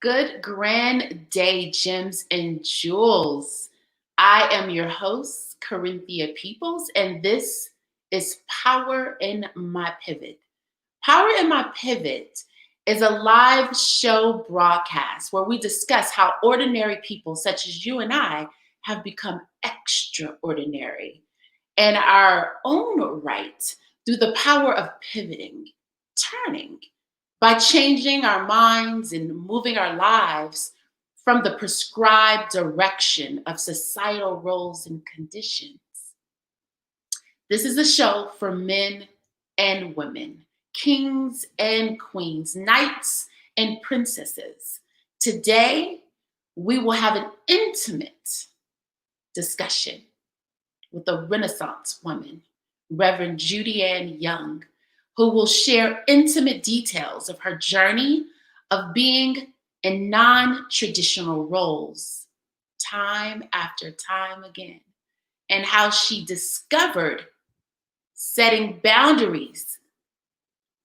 Good grand day, gems and jewels. I am your host, Corinthia Peoples, and this is Power in My Pivot. Power in My Pivot is a live show broadcast where we discuss how ordinary people, such as you and I, have become extraordinary in our own right through the power of pivoting, turning, by changing our minds and moving our lives from the prescribed direction of societal roles and conditions. This is a show for men and women, kings and queens, knights and princesses. Today, we will have an intimate discussion with a Renaissance woman, Rev Judy-Ann Young, who will share intimate details of her journey of being in non-traditional roles time after time again, and how she discovered setting boundaries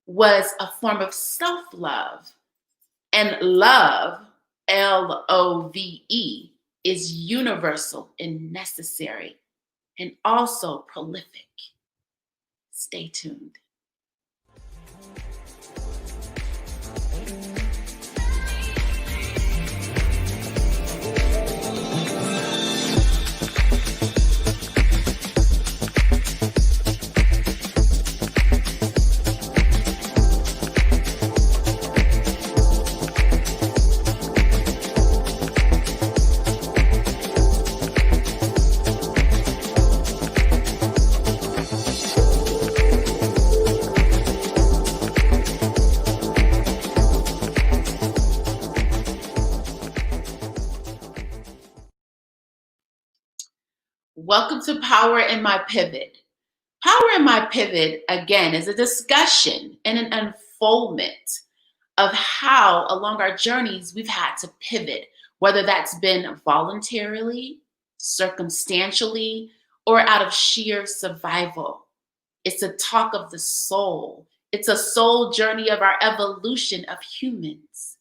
was a form of self-love, and love, Love, is universal and necessary and also prolific. Stay tuned. Welcome to Power in My Pivot. Power in My Pivot, again, is a discussion and an unfoldment of how, along our journeys, we've had to pivot, whether that's been voluntarily, circumstantially, or out of sheer survival. It's a talk of the soul. It's a soul journey of our evolution of humans.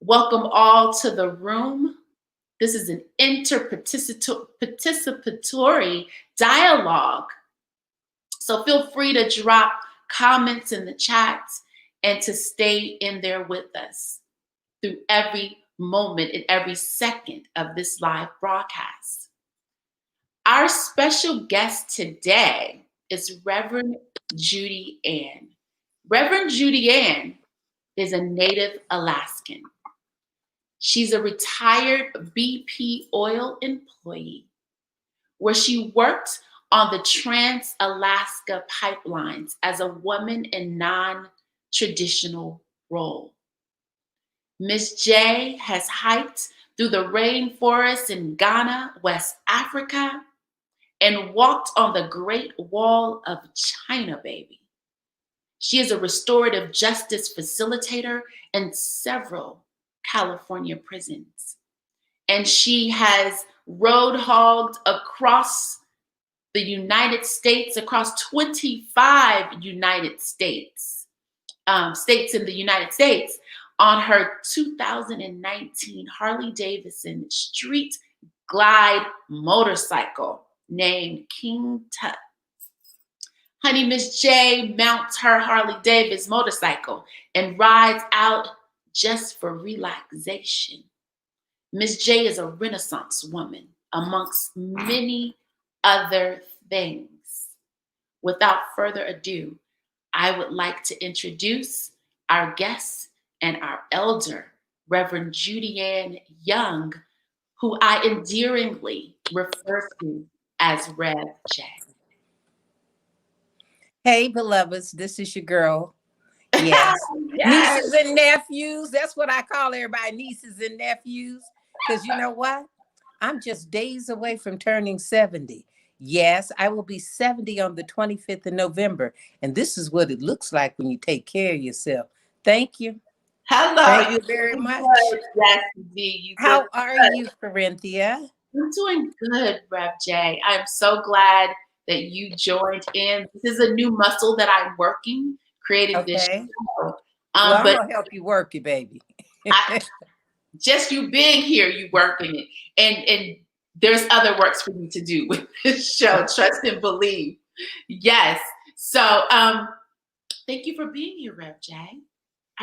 Welcome all to the room. This is an participatory dialogue. So feel free to drop comments in the chat and to stay in there with us through every moment and every second of this live broadcast. Our special guest today is Reverend Judy-Ann. Reverend Judy-Ann is a native Alaskan. She's a retired BP oil employee where she worked on the Trans-Alaska pipelines as a woman in non-traditional role. Miss J has hiked through the rainforests in Ghana, West Africa, and walked on the Great Wall of China, baby. She is a restorative justice facilitator in several California prisons. And she has road hogged across the United States, across 25 United States, states in the United States, on her 2019 Harley Davidson Street Glide motorcycle named King Tut. Honey, Miss J mounts her Harley Davidson motorcycle and rides out just for relaxation. Miss J is a Renaissance woman, amongst many other things. Without further ado, I would like to introduce our guest and our elder, Reverend Judy-Ann Young, who I endearingly refer to as Rev J. Hey, beloveds, this is your girl. Yes. Yes. Nieces and nephews. That's what I call everybody, nieces and nephews. Because you know what? I'm just days away from turning 70. Yes, I will be 70 on the 25th of November. And this is what it looks like when you take care of yourself. Thank you. Hello. Thank you very much. Yes, indeed. How are you, Corinthia? I'm doing good, Rev J. I'm so glad that you joined in. This is a new muscle that I'm working, creating this show. Well, I'm going to help you work it, baby. I, just you being here, you working it. And there's other works for you to do with this show. Trust and believe. Yes. So thank you for being here, Rev J.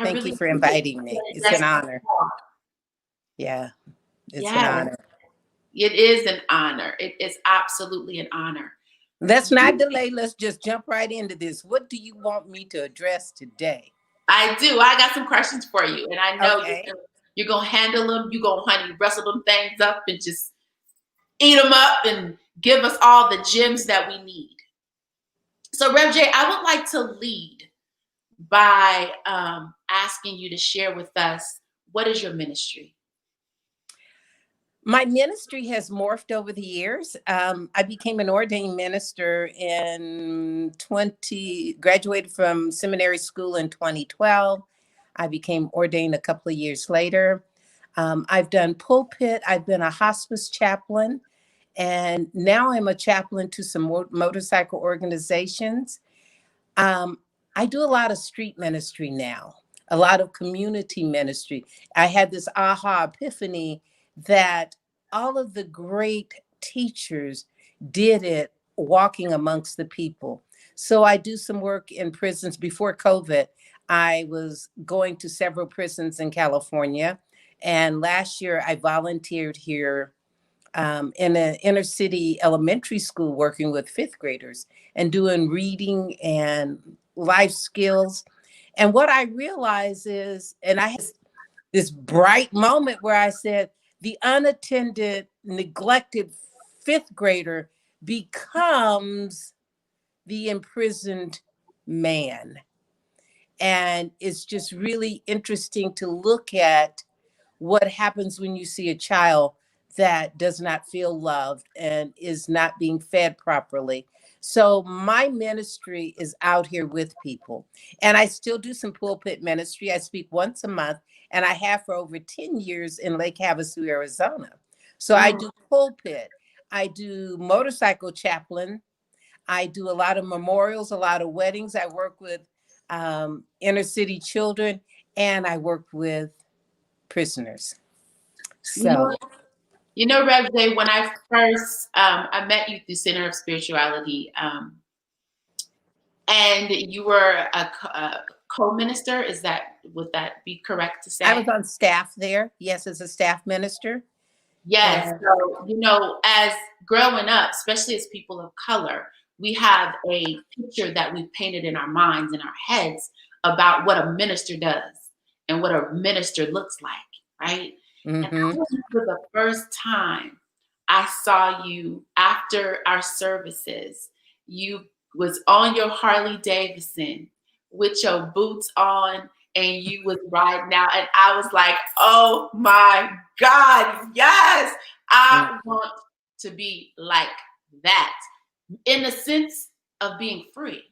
Thank you for inviting me. It's an honor. Yeah, it's an honor. It is an honor. It is absolutely an honor. Let's not delay. Let's just jump right into this. What do you want me to address today? I do. I got some questions for you, and I know you're going to handle them. You're going to honey wrestle them things up and just eat them up and give us all the gems that we need. So, Rev J, I would like to lead by asking you to share with us, what is your ministry? My ministry has morphed over the years. I became an ordained minister graduated from seminary school in 2012. I became ordained a couple of years later. I've done pulpit. I've been a hospice chaplain. And now I'm a chaplain to some motorcycle organizations. I do a lot of street ministry now, a lot of community ministry. I had this aha epiphany that all of the great teachers did it walking amongst the people. So I do some work in prisons. Before COVID, I was going to several prisons in California. And last year I volunteered here in an inner city elementary school working with fifth graders and doing reading and life skills. And what I realize is, and I had this bright moment where I said, the unattended, neglected fifth grader becomes the imprisoned man. And it's just really interesting to look at what happens when you see a child that does not feel loved and is not being fed properly. So my ministry is out here with people. And I still do some pulpit ministry. I speak once a month, and I have for over 10 years in Lake Havasu, Arizona. So I do pulpit. I do motorcycle chaplain. I do a lot of memorials, a lot of weddings. I work with inner city children, and I work with prisoners. So, you know, Rev J, when I first I met you through Center of Spirituality, and you were a co-minister. Would that be correct to say? I was on staff there. Yes, as a staff minister. Yes. So, you know, as growing up, especially as people of color, we have a picture that we've painted in our minds and our heads about what a minister does and what a minister looks like, right? And for the first time I saw you after our services, you was on your Harley Davidson with your boots on, and you was riding out, and I was like, oh my God, yes, I want to be like that, in the sense of being free.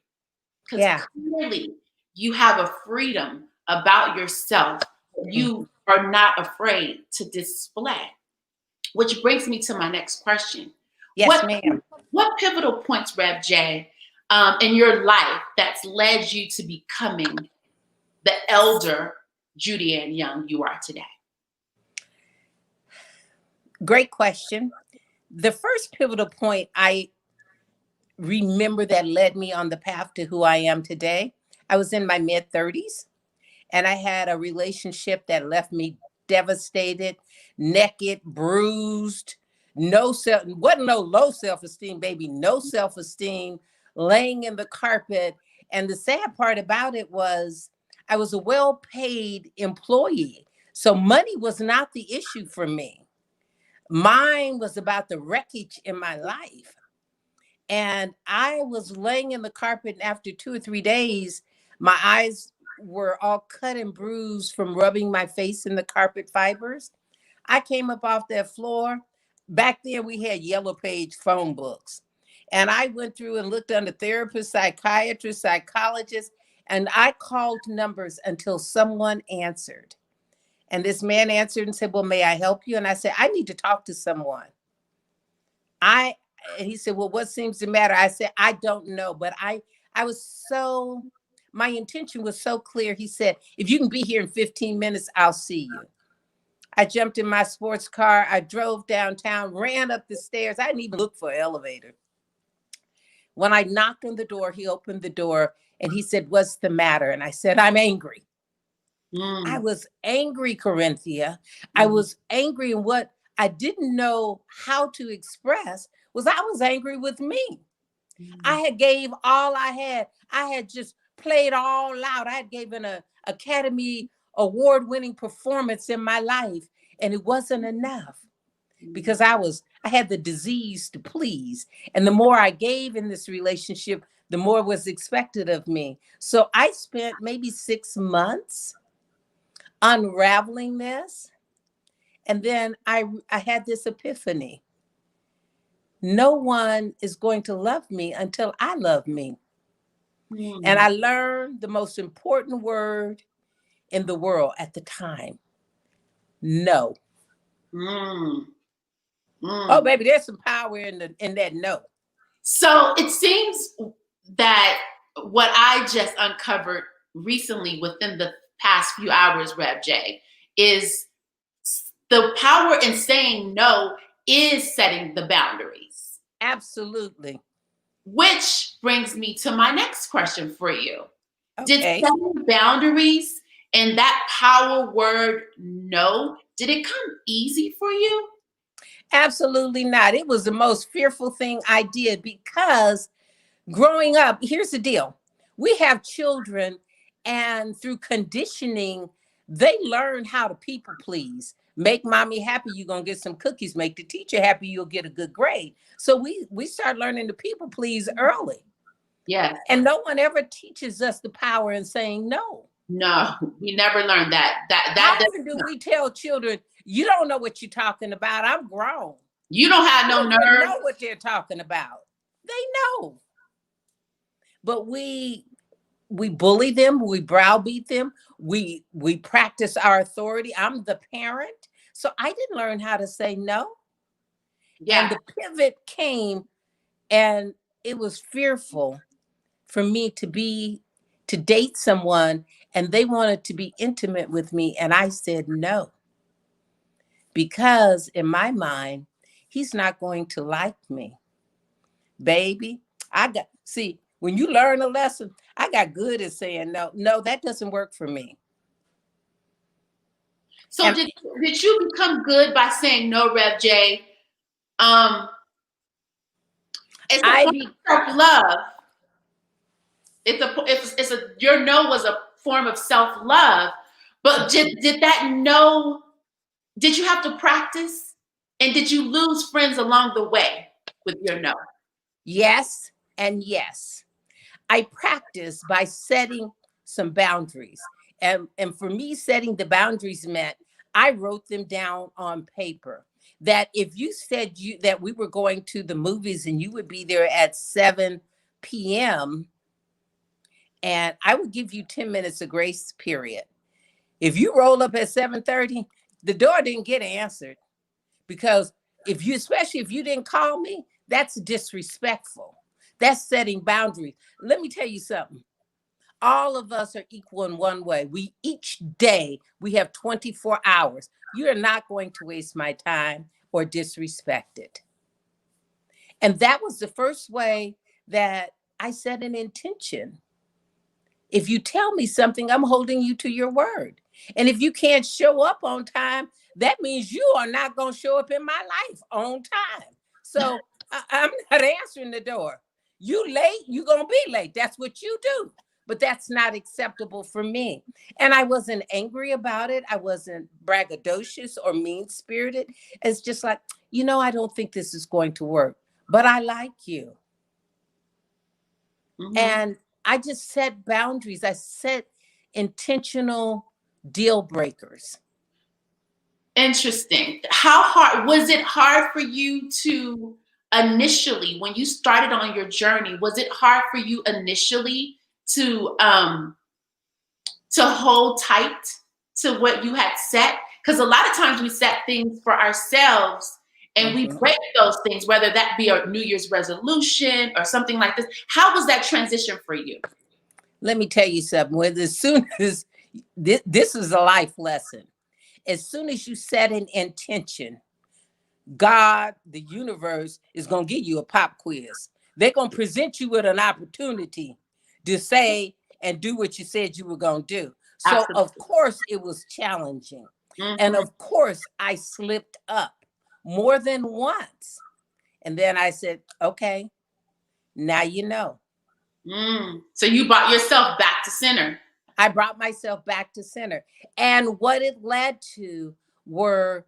Because clearly you have a freedom about yourself that you are not afraid to display. Which brings me to my next question. Yes, ma'am. What pivotal points, Rev J, in your life that's led you to becoming the elder Judy-Ann Young you are today? Great question. The first pivotal point I remember that led me on the path to who I am today, I was in my mid-30s, and I had a relationship that left me devastated, naked, bruised, wasn't no low self-esteem, baby, no self-esteem, laying in the carpet. And the sad part about it was I was a well-paid employee. So money was not the issue for me. Mine was about the wreckage in my life. And I was laying in the carpet, and after 2 or 3 days, my eyes were all cut and bruised from rubbing my face in the carpet fibers. I came up off that floor. Back then, we had yellow page phone books. And I went through and looked under therapists, psychiatrists, psychologists, and I called numbers until someone answered. And this man answered and said, well, may I help you? And I said, I need to talk to someone. And he said, well, what seems to matter? I said, I don't know. But I was so my intention was so clear. He said, if you can be here in 15 minutes, I'll see you. I jumped in my sports car. I drove downtown, ran up the stairs. I didn't even look for an elevator. When I knocked on the door, he opened the door and he said, what's the matter? And I said, I'm angry. I was angry, Corinthia. I was angry, and what I didn't know how to express was I was angry with me. I had gave all I had. I had just played all out. I had given an Academy Award-winning performance in my life, and it wasn't enough because I had the disease to please. And the more I gave in this relationship, the more was expected of me. So I spent maybe 6 months unraveling this. And then I had this epiphany. No one is going to love me until I love me. And I learned the most important word in the world at the time. No. Oh, baby, there's some power in that no. So it seems that what I just uncovered recently within the past few hours, Rev J, is the power in saying no is setting the boundaries. Absolutely. Which brings me to my next question for you. Okay. Did setting boundaries and that power word no, did it come easy for you? Absolutely not. It was the most fearful thing I did because growing up, here's the deal. We have children, and through conditioning, they learn how to people please. Make mommy happy, you're going to get some cookies. Make the teacher happy, you'll get a good grade. So we start learning to people please early. Yeah. And no one ever teaches us the power in saying no. No, we never learned that. How often do we tell children, you don't know what you're talking about? I'm grown. You don't have no nerve. They know what they're talking about. They know. But we bully them, we browbeat them, we practice our authority. I'm the parent, so I didn't learn how to say no. Yeah. And the pivot came, and it was fearful for me to date someone, and they wanted to be intimate with me, and I said no. Because in my mind, he's not going to like me. Baby, when you learn a lesson, I got good at saying no. No, that doesn't work for me. So did you become good by saying no, Rev J? It's self-love. Your no was a form of self-love. But did that no, did you have to practice? And did you lose friends along the way with your no? Yes and yes. I practiced by setting some boundaries. And for me, setting the boundaries meant I wrote them down on paper. That if you said that we were going to the movies and you would be there at 7 p.m., and I would give you 10 minutes of grace period. If you roll up at 7:30, the door didn't get answered. Because especially if you didn't call me, that's disrespectful. That's setting boundaries. Let me tell you something. All of us are equal in one way. Each day we have 24 hours. You are not going to waste my time or disrespect it. And that was the first way that I set an intention. If you tell me something, I'm holding you to your word. And if you can't show up on time, that means you are not going to show up in my life on time. So I'm not answering the door. You late, you're going to be late. That's what you do. But that's not acceptable for me. And I wasn't angry about it. I wasn't braggadocious or mean-spirited. It's just like, I don't think this is going to work, but I like you. Mm-hmm. And I just set boundaries. I set intentional deal breakers. Interesting. How hard was it for you to initially, when you started on your journey, was it hard for you initially to hold tight to what you had set? Because a lot of times we set things for ourselves and we break those things, whether that be a New Year's resolution or something like this. How was that transition for you? Let me tell you something. When as soon as this is a life lesson, as soon as you set an intention, God, the universe, is going to give you a pop quiz. They're going to present you with an opportunity to say and do what you said you were going to do. So, Absolutely. of course, it was challenging. And of course, I slipped up more than once. And then I said, okay, now you know. So you brought yourself back to center. I brought myself back to center. And what it led to were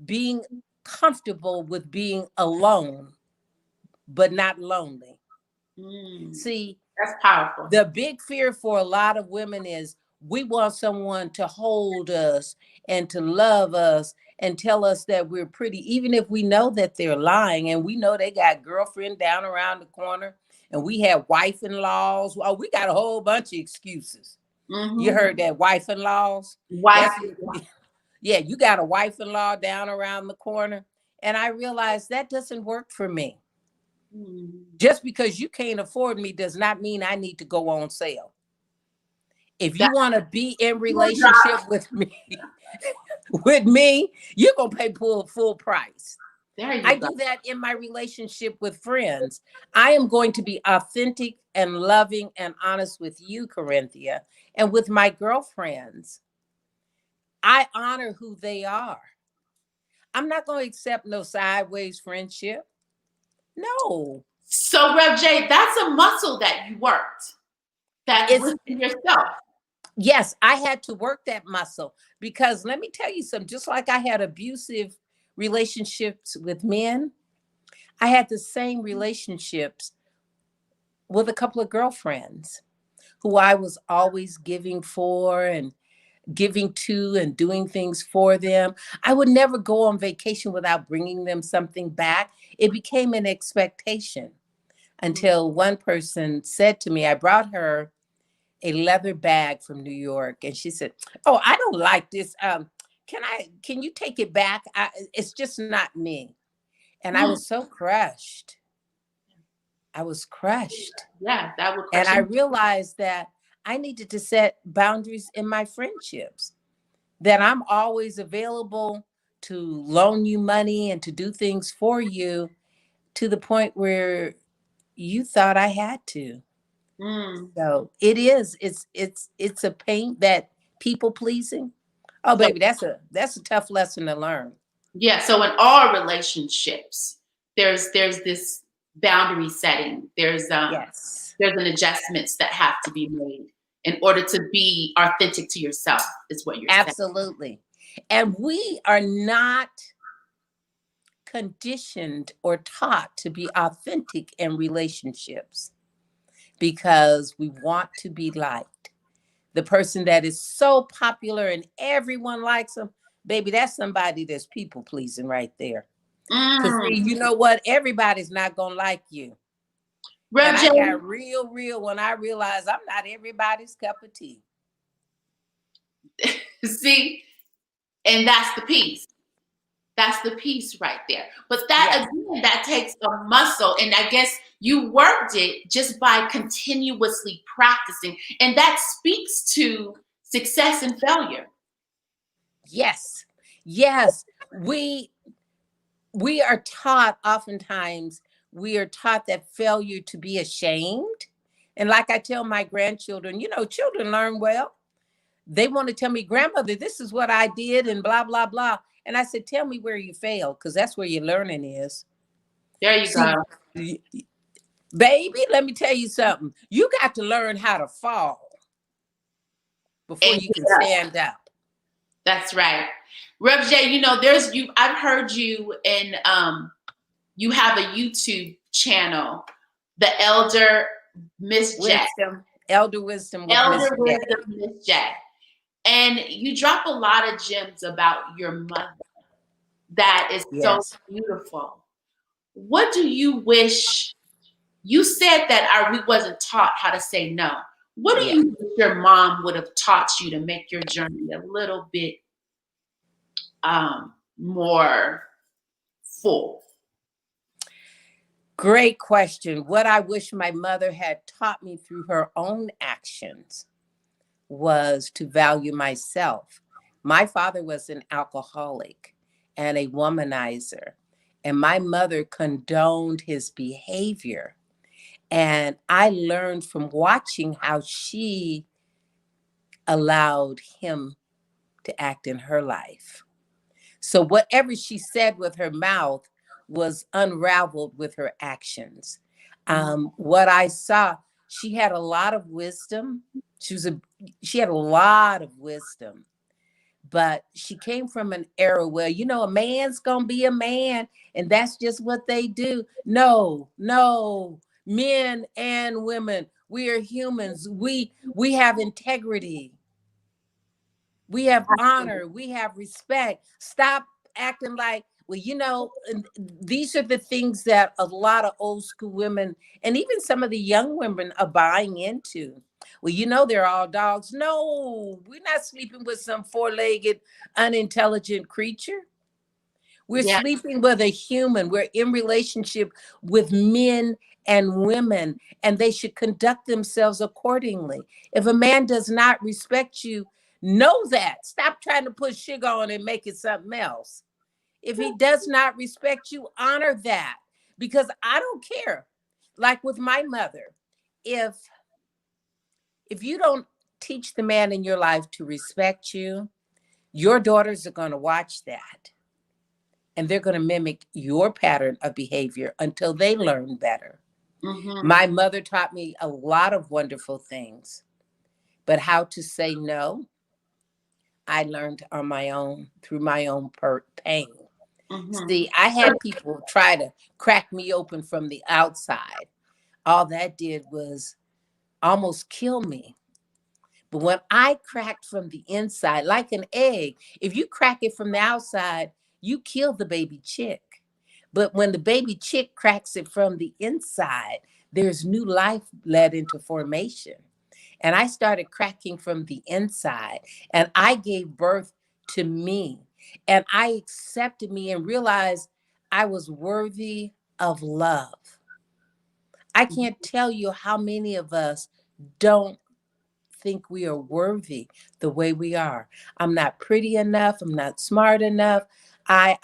being comfortable with being alone, but not lonely. See, that's powerful. The big fear for a lot of women is we want someone to hold us and to love us and tell us that we're pretty, even if we know that they're lying and we know they got girlfriend down around the corner and we have wife-in-laws. Oh, we got a whole bunch of excuses. You heard that, wife-in-laws? Yeah, you got a wife-in-law down around the corner. And I realized that doesn't work for me. Just because you can't afford me does not mean I need to go on sale. If you want to be in relationship with me, you're going to pay full price. I do that in my relationship with friends. I am going to be authentic and loving and honest with you, Corinthia, and with my girlfriends. I honor who they are. I'm not going to accept no sideways friendship. No. So, Rev J, that's a muscle that you worked. That's within yourself. Yes, I had to work that muscle because let me tell you something, just like I had abusive relationships with men, I had the same relationships with a couple of girlfriends who I was always giving for and giving to and doing things for them. I would never go on vacation without bringing them something back. It became an expectation until one person said to me, I brought her a leather bag from New York. And she said, oh, I don't like this. Can you take it back? It's just not me. And I was so crushed. I was crushed. Yeah, that would crush. And I realized that I needed to set boundaries in my friendships, that I'm always available to loan you money and to do things for you to the point where you thought I had to. So it's a pain that people pleasing. Oh, baby, that's a tough lesson to learn. Yeah. So in all relationships, there's this boundary setting. There's an adjustments that have to be made in order to be authentic to yourself, is what you're saying. Absolutely. And we are not conditioned or taught to be authentic in relationships because we want to be liked. The person that is so popular and everyone likes them, baby, that's somebody that's people pleasing right there. Because you know what? Everybody's not going to like you. And I got real when I realized I'm not everybody's cup of tea. See, and that's the piece. That's the piece right there. But that again, that takes a muscle. And I guess you worked it just by continuously practicing. And that speaks to success and failure. Yes. Yes. We are taught oftentimes, we are taught that failure to be ashamed. And like I tell my grandchildren, you know, children learn well. They want to tell me, grandmother, this is what I did and blah, blah, blah. And I said, tell me where you failed, because that's where your learning is. There you go. Baby, let me tell you something. You got to learn how to fall before you can stand up. That's right. Rev J, you know, I've heard you in, you have a YouTube channel, the Elder Miss J. Elder Wisdom with Miss J. And you drop a lot of gems about your mother. That is so beautiful. What do you wish? You said that we wasn't taught how to say no. What do you wish your mom would have taught you to make your journey a little bit more full? Great question. What I wish my mother had taught me through her own actions was to value myself. My father was an alcoholic and a womanizer, and my mother condoned his behavior. And I learned from watching how she allowed him to act in her life. So whatever she said with her mouth was unraveled with her actions. What I saw, she had a lot of wisdom. She had a lot of wisdom, but she came from an era where, a man's gonna be a man, and that's just what they do. No, no, men and women, we are humans. We have integrity. We have honor. We have respect. Stop acting like, well, and these are the things that a lot of old school women and even some of the young women are buying into. Well, they're all dogs. No, we're not sleeping with some four-legged, unintelligent creature. We're Yeah. sleeping with a human. We're in relationship with men and women, and they should conduct themselves accordingly. If a man does not respect you, know that. Stop trying to put sugar on and make it something else. If he does not respect you, honor that. Because I don't care. Like with my mother, if you don't teach the man in your life to respect you, your daughters are going to watch that, and they're going to mimic your pattern of behavior until they learn better. Mm-hmm. My mother taught me a lot of wonderful things, but how to say no, I learned on my own through my own pain. Mm-hmm. See, I had people try to crack me open from the outside. All that did was almost kill me. But when I cracked from the inside, like an egg, if you crack it from the outside, you kill the baby chick. But when the baby chick cracks it from the inside, there's new life led into formation. And I started cracking from the inside, and I gave birth to me. And I accepted me and realized I was worthy of love. I can't tell you how many of us don't think we are worthy the way we are. I'm not pretty enough. I'm not smart enough. I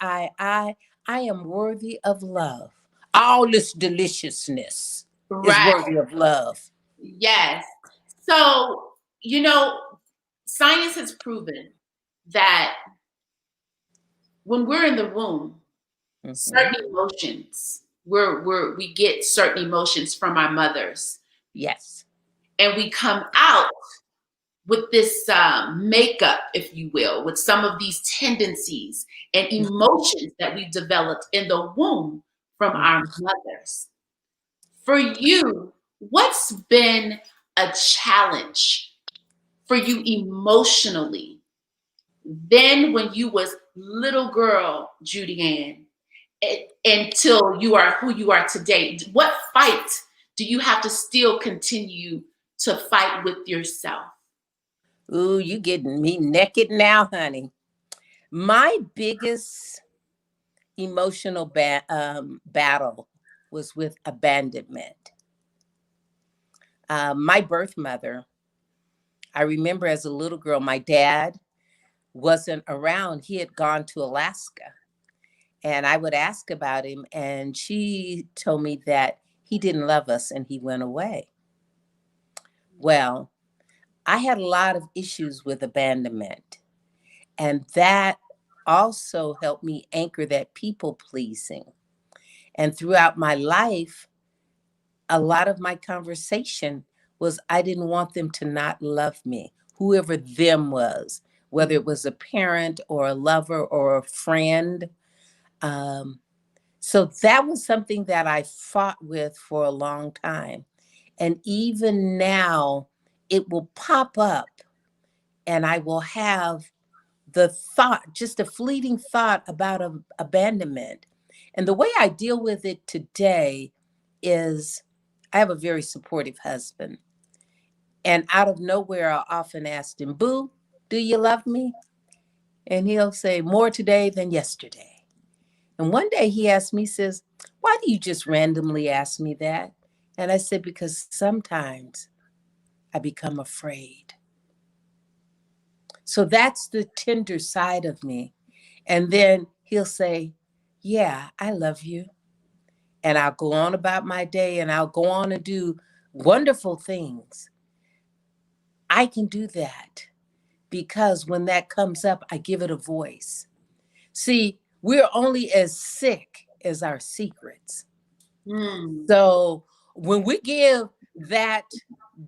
am worthy of love. All this deliciousness is Right. worthy of love. Yes. So, you know, science has proven that when we're in the womb, Mhm. certain emotions, we get certain emotions from our mothers, Yes. and we come out with this makeup, if you will, with some of these tendencies and emotions that we've developed in the womb from our Mhm. mothers. For you, what's been a challenge for you emotionally then when you was little girl Judy-Ann until you are who you are today? What fight do you have to still continue to fight with yourself? Ooh, you getting me naked now, honey. My biggest emotional battle was with abandonment. My birth mother, I remember as a little girl, my dad wasn't around. He had gone to Alaska. And I would ask about him, and she told me that he didn't love us and he went away. Well, I had a lot of issues with abandonment. And that also helped me anchor that people pleasing. And throughout my life, a lot of my conversation was I didn't want them to not love me, whoever them was, whether it was a parent or a lover or a friend. Um, so that was something that I fought with for a long time. And even now, it will pop up and I will have the thought, just a fleeting thought about abandonment. And the way I deal with it today is I have a very supportive husband. And out of nowhere, I'll often ask him, Boo, do you love me? And he'll say, more today than yesterday. And one day he asked me, says, Why do you just randomly ask me that? And I said, because sometimes I become afraid. So that's the tender side of me. And then he'll say, yeah, I love you. And I'll go on about my day and I'll go on and do wonderful things. I can do that because when that comes up, I give it a voice. See, we're only as sick as our secrets. Mm. So when we give that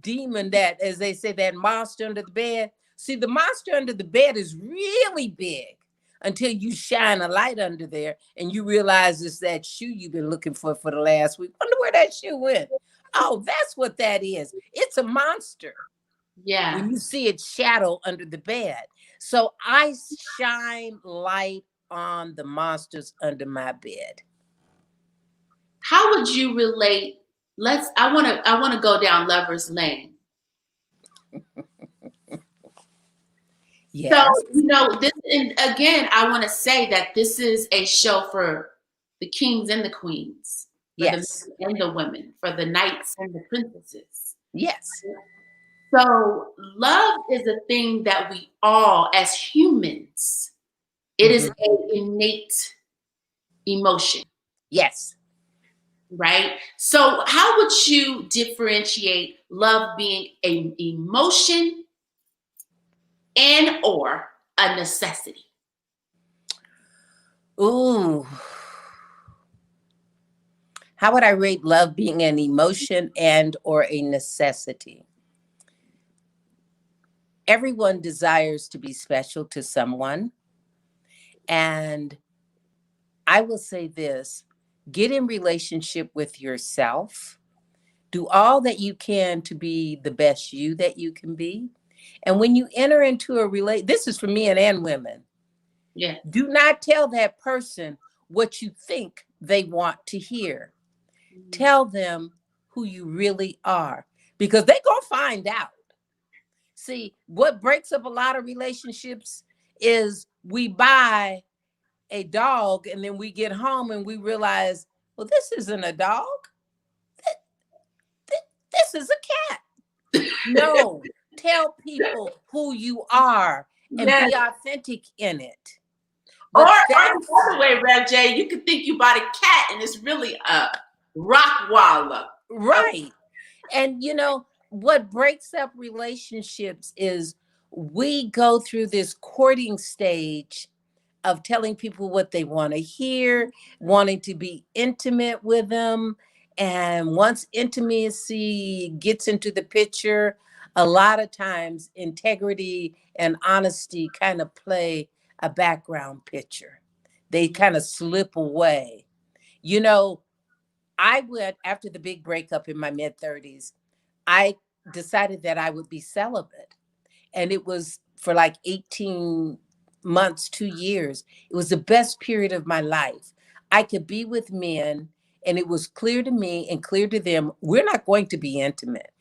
demon, that, as they say, that monster under the bed, see, the monster under the bed is really big until you shine a light under there and you realize it's that shoe you've been looking for the last week. Wonder where that shoe went. Oh, that's what that is. It's a monster Yeah. when you see its shadow under the bed. So I shine light on the monsters under my bed. How would you relate? I want to go down Lover's Lane. So, Yes. this, and again, I want to say that this is a show for the kings and the queens, for the Yes. men and the women, for the knights and the princesses. Yes. So, love is a thing that we all, as humans, it is Mhm. an innate emotion, Yes. right? So, how would you differentiate love being an emotion and or a necessity? Ooh. How would I rate love being an emotion and or a necessity? Everyone desires to be special to someone. And I will say this, get in relationship with yourself. Do all that you can to be the best you that you can be. And when you enter into a this is for men and women. Yeah. Do not tell that person what you think they want to hear. Tell them who you really are because they're going to find out. See, what breaks up a lot of relationships is we buy a dog and then we get home and we realize, well, this isn't a dog. This is a cat. No, tell people who you are and Yes. be authentic in it. Or But the that's other way, Rev J, you could think you bought a cat and it's really a Rottweiler. right. And what breaks up relationships is we go through this courting stage of telling people what they want to hear, wanting to be intimate with them. And once intimacy gets into the picture, a lot of times integrity and honesty kind of play a background picture. They kind of slip away. You know, I went after the big breakup in my mid 30s. I decided that I would be celibate. And it was for like 18 months, 2 years. It was the best period of my life. I could be with men, and it was clear to me and clear to them, we're not going to be intimate.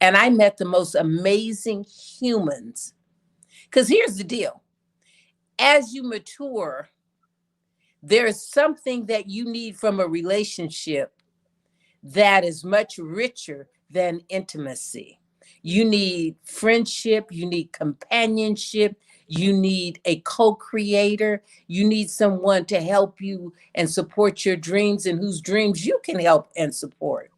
And I met the most amazing humans. Because here's the deal, as you mature, there's something that you need from a relationship that is much richer than intimacy. You need friendship, you need companionship, you need a co creator, you need someone to help you and support your dreams and whose dreams you can help and support.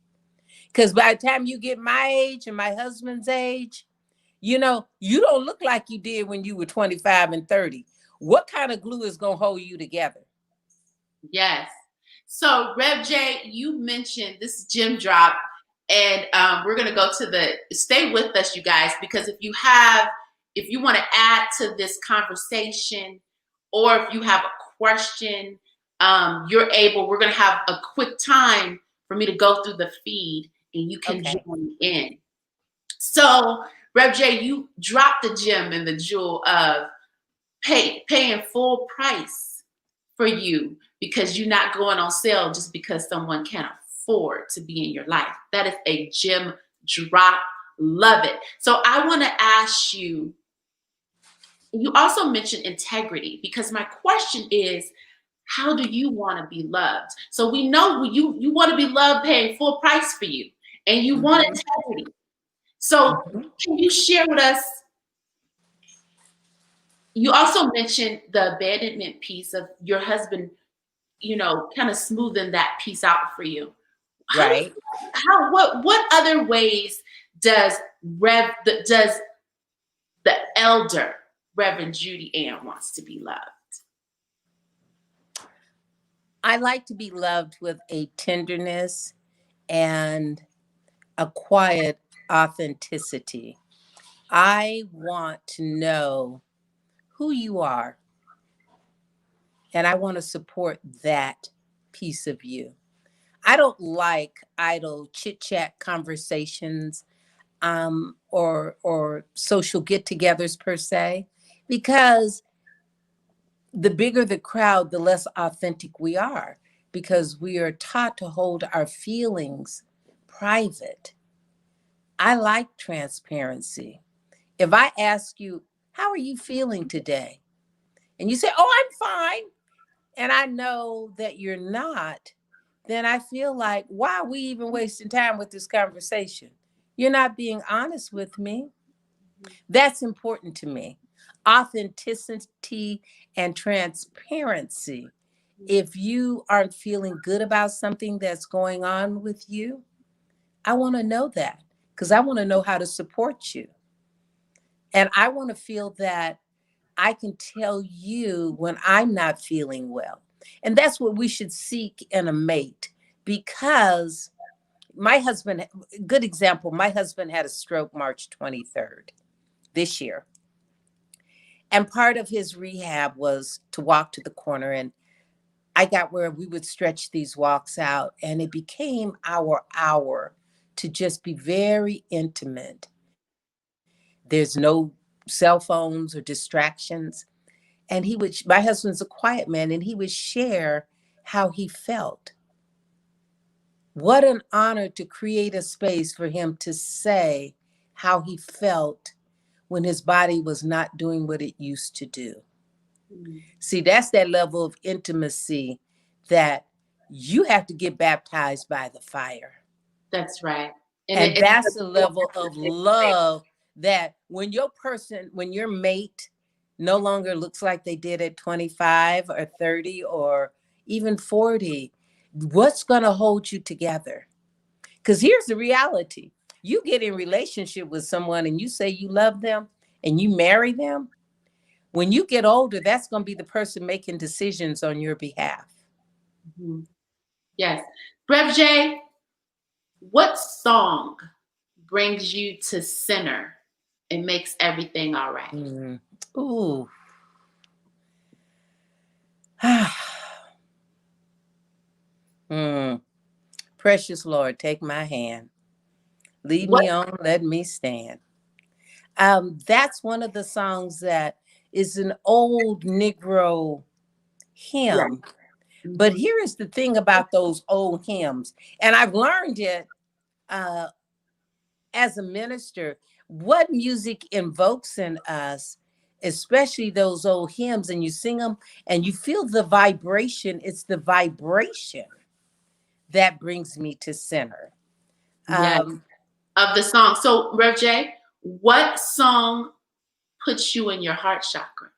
Because by the time you get my age and my husband's age, you don't look like you did when you were 25 and 30. What kind of glue is going to hold you together? Yes. So, Rev J, you mentioned this gem drop, and we're going to go to stay with us, you guys, because if you want to add to this conversation, or if you have a question, we're going to have a quick time for me to go through the feed and you can Okay. join in. So, Rev J, you dropped the gem and the jewel of paying full price for you because you're not going on sale just because someone can't afford to be in your life. That is a gem drop. Love it. So I want to ask you also mentioned integrity because my question is, how do you want to be loved? So we know you want to be loved, paying full price for you, and you want integrity. So can you share with us? You also mentioned the abandonment piece of your husband, kind of smoothing that piece out for you. Right. What other ways does does the elder Reverend Judy-Ann wants to be loved? I like to be loved with a tenderness and a quiet authenticity. I want to know who you are, and I want to support that piece of you. I don't like idle chit-chat conversations or social get-togethers per se, because the bigger the crowd, the less authentic we are, because we are taught to hold our feelings private. I like transparency. If I ask you, how are you feeling today? And you say, oh, I'm fine, and I know that you're not, then I feel like, why are we even wasting time with this conversation? You're not being honest with me. That's important to me. Authenticity and transparency. If you aren't feeling good about something that's going on with you, I want to know that, because I want to know how to support you. And I want to feel that I can tell you when I'm not feeling well. And that's what we should seek in a mate, because my husband, good example, my husband had a stroke March 23rd this year. And part of his rehab was to walk to the corner. And I got where we would stretch these walks out, and it became our hour to just be very intimate. There's no cell phones or distractions. And my husband's a quiet man, and he would share how he felt. What an honor to create a space for him to say how he felt when his body was not doing what it used to do. See, that's that level of intimacy that you have to get baptized by the fire. That's right. And that's the level of love that when your mate no longer looks like they did at 25 or 30 or even 40, what's going to hold you together? Because here's the reality. You get in relationship with someone and you say you love them and you marry them. When you get older, that's going to be the person making decisions on your behalf. Mm-hmm. Yes. Rev J, what song brings you to center and makes everything all right? Ooh. Precious Lord, take my hand. Lead me on, let me stand. That's one of the songs that is an old Negro hymn. Yeah. But here is the thing about those old hymns, and I've learned it as a minister, what music invokes in us, especially those old hymns, and you sing them and you feel the vibration. It's the vibration that brings me to center. Yes. Of the song. So, Rev J, what song puts you in your heart chakra?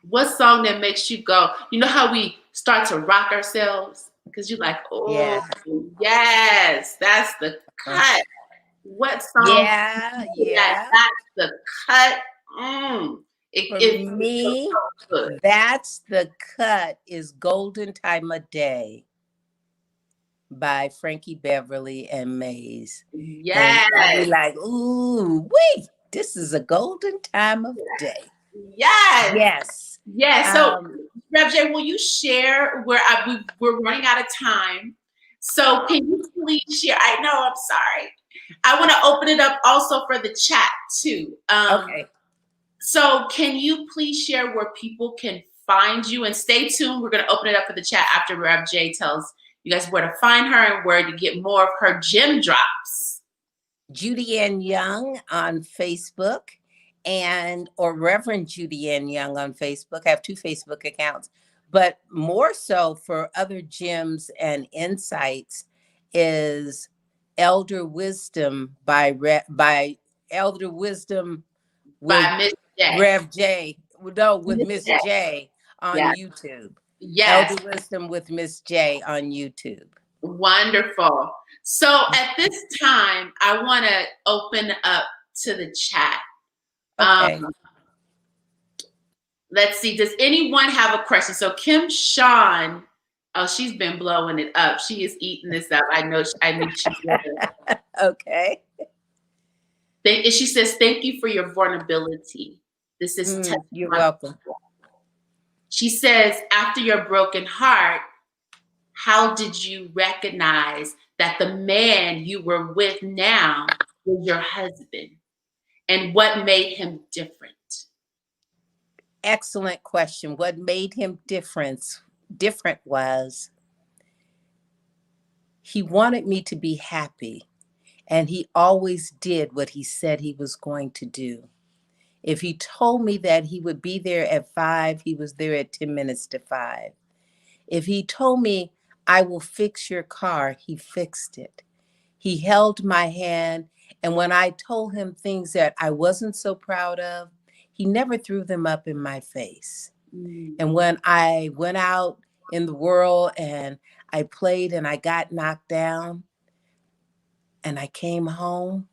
What song that makes you go, you know how we start to rock ourselves? Because you're like, oh, yeah. Yes, that's the cut. What song? Yeah. That's the cut. For me, that's the cut is Golden Time of Day by Frankie Beverly and Maze. Yes. And I'll be like, ooh, wait, this is a golden time of day. Yes. Yes. Yes. So, Rev J, will you share where we're running out of time? So can you please share? I know, I'm sorry. I want to open it up also for the chat too. Okay. So can you please share where people can find you? And stay tuned. We're going to open it up for the chat after Rev J tells you guys where to find her and where to get more of her gem drops. Judy-Ann Young on Facebook or Reverend Judy-Ann Young on Facebook. I have 2 Facebook accounts, but more so for other gems and insights is Elder Wisdom by Elder Wisdom with By Miss J. Rev J. No, with Miss Miss J. J on Yeah. YouTube. Yes. Elder Wisdom with Miss J on YouTube. Wonderful. So at this time, I want to open up to the chat. Okay. Let's see. Does anyone have a question? So Kim Sean, oh, she's been blowing it up. She is eating this up. I know. I knew she would. Okay. She says, "Thank you for your vulnerability. This is you're welcome." She says, "After your broken heart, how did you recognize that the man you were with now was your husband, and what made him different?" Excellent question. What made him different was he wanted me to be happy, and he always did what he said he was going to do. If he told me that he would be there at 5, he was there at 10 minutes to 5. If he told me, I will fix your car, he fixed it. He held my hand, and when I told him things that I wasn't so proud of, he never threw them up in my face. And when I went out in the world and I played and I got knocked down and I came home,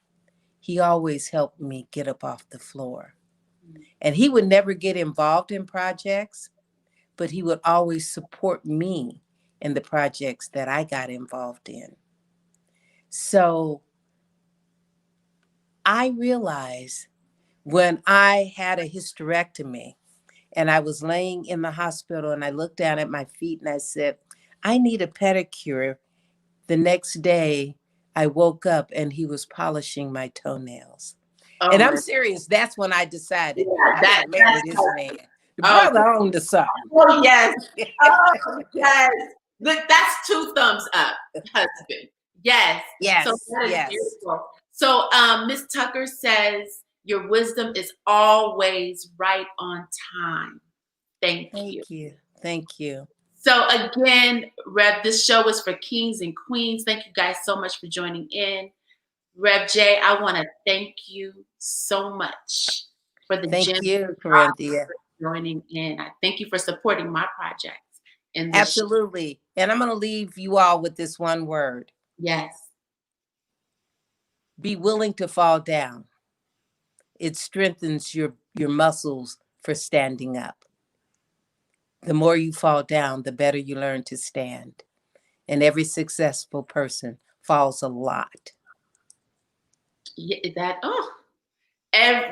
he always helped me get up off the floor. And he would never get involved in projects, but he would always support me in the projects that I got involved in. So I realized when I had a hysterectomy and I was laying in the hospital and I looked down at my feet and I said, I need a pedicure. The next day I woke up and he was polishing my toenails. Oh, and I'm serious. That's when I decided I gotta marry this man. The Oh. brother owned the something. Oh, yes. Oh, yes. Look, that's 2 thumbs up, husband. Yes. Yes. So that is Yes. beautiful. So Miss Tucker says, your wisdom is always right on time. Thank you. Thank you. Thank you. So again, Rev, this show is for kings and queens. Thank you guys so much for joining in. Rev J, I want to thank you so much for the Thank gem you, Corinthia. joining in. I thank you for supporting my project. Absolutely. And I'm going to leave you all with this one word. Yes. Be willing to fall down. It strengthens your muscles for standing up. The more you fall down, the better you learn to stand. And every successful person falls a lot. Yeah,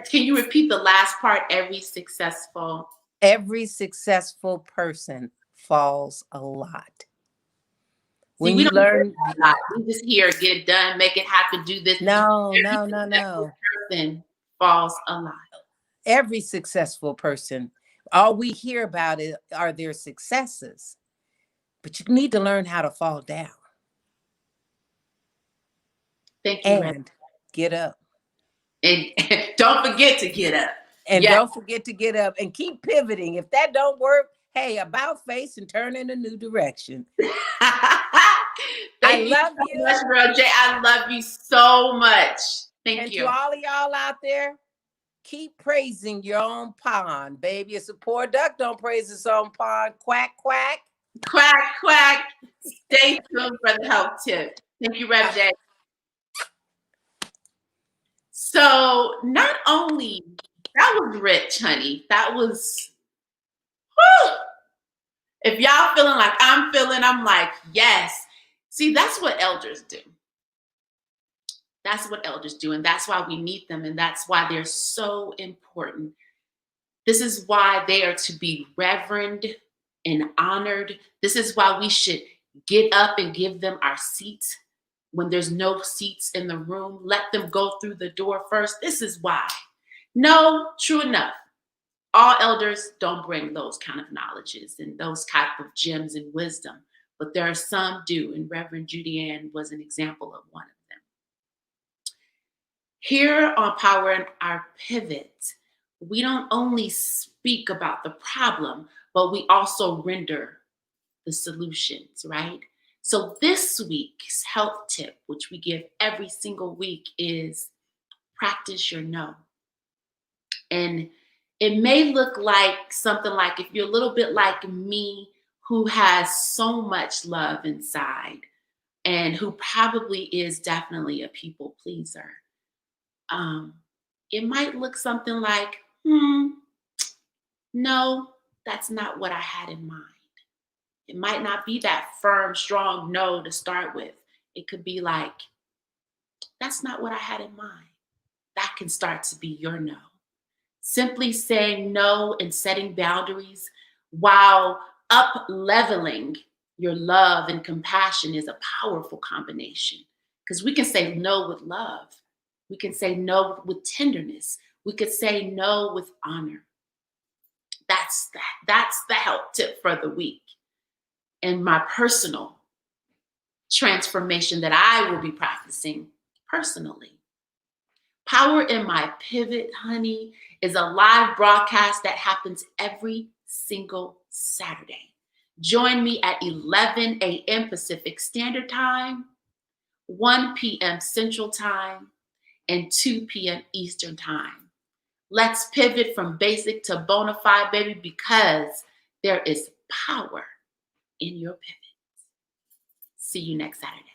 can you repeat the last part? Every successful person falls a lot. When you learn, we just here, get it done, make it happen, do this. No. Person falls a lot. Every successful person, all we hear about are their successes, but you need to learn how to fall down. Thank you. And get up. And don't forget to get up. And don't forget to get up and keep pivoting. If that don't work, hey, about face and turn in a new direction. I love you. Rev J, I love you so much. Thank you. And to all of y'all out there, keep praising your own pond, baby. It's a poor duck, don't praise its own pond. Quack, quack. Quack, quack. Stay tuned for the health tip. Thank you, Rev J. So not only, that was rich, honey. That was, whew. If y'all feeling like I'm feeling, I'm like, yes. See, that's what elders do. That's what elders do. And that's why we need them. And that's why they're so important. This is why they are to be revered and honored. This is why we should get up and give them our seats when there's no seats in the room. Let them go through the door first. This is why. No, true enough. All elders don't bring those kind of knowledges and those type of gems and wisdom, but there are some do, and Reverend Judy-Ann was an example of one of them. Here on Power and Our Pivot, we don't only speak about the problem, but we also render the solutions, right? So this week's health tip, which we give every single week, is practice your no. And it may look like something like, if you're a little bit like me, who has so much love inside and who probably is definitely a people pleaser, it might look something like, no, that's not what I had in mind. It might not be that firm, strong no to start with. It could be like, that's not what I had in mind. That can start to be your no. Simply saying no and setting boundaries while up leveling your love and compassion is a powerful combination, because we can say no with love. We can say no with tenderness. We could say no with honor. That's the help tip for the week. And my personal transformation that I will be practicing personally. Power in My Pivot, honey, is a live broadcast that happens every single Saturday. Join me at 11 a.m. Pacific Standard Time, 1 p.m. Central Time, and 2 p.m. Eastern Time. Let's pivot from basic to bona fide, baby, because there is power in your pivot. See you next Saturday.